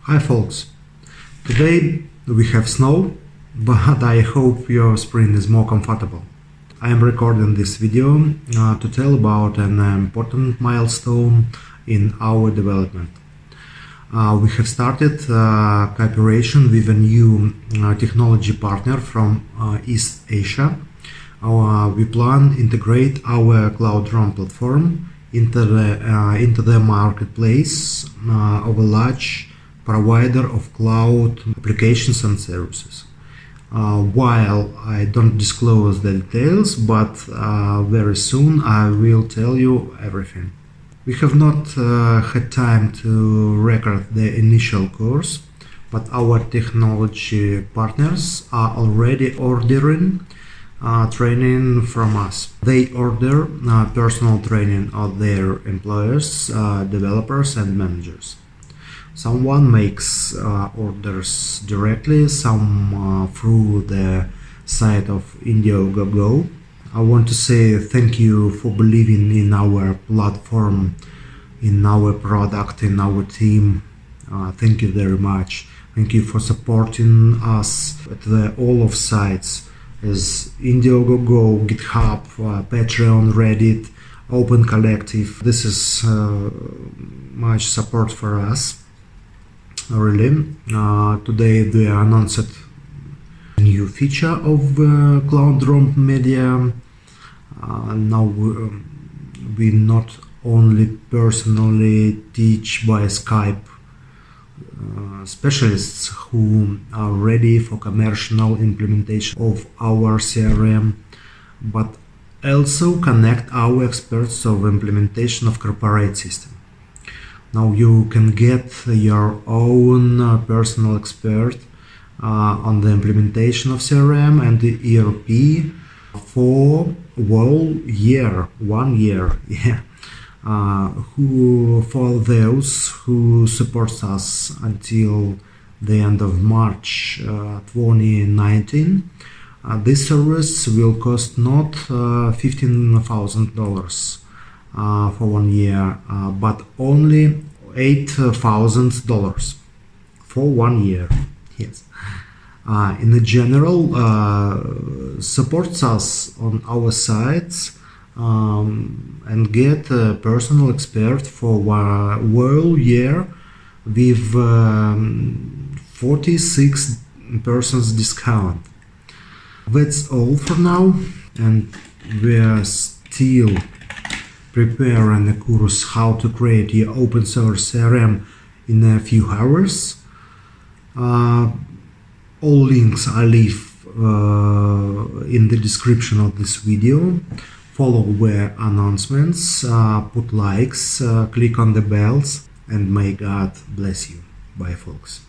Hi folks, today we have snow, but I hope your spring is more comfortable. I am recording this video to tell about an important milestone in our development. We have started cooperation with a new technology partner from East Asia. We plan to integrate our CloudROMB platform into the marketplace of a large provider of cloud applications and services. While I don't disclose the details, but very soon I will tell you everything. We have not had time to record the initial course, but our technology partners are already ordering training from us. They order personal training of their employees, developers and managers. Someone makes orders directly, some through the site of Indiegogo. I want to say thank you for believing in our platform, in our product, in our team. Thank you very much. Thank you for supporting us at all of sites as Indiegogo, GitHub, Patreon, Reddit, Open Collective. This is much support for us. Really, today they announced a new feature of CloudROMB Media. Now we not only personally teach by Skype specialists who are ready for commercial implementation of our CRM, but also connect our experts of implementation of corporate system. Now you can get your own personal expert on the implementation of CRM and the ERP for 1 year, yeah. For those who supports us until the end of March 2019, this service will cost not $15,000 for 1 year, but only $8,000 for 1 year. Yes. In the general, supports us on our sites and get a personal expert for 1 year with 46% discount. That's all for now, and we're still preparing a course how to create your open source CRM in a few hours. All links I leave in the description of this video. Follow the announcements, put likes, click on the bells, and may God bless you. Bye folks.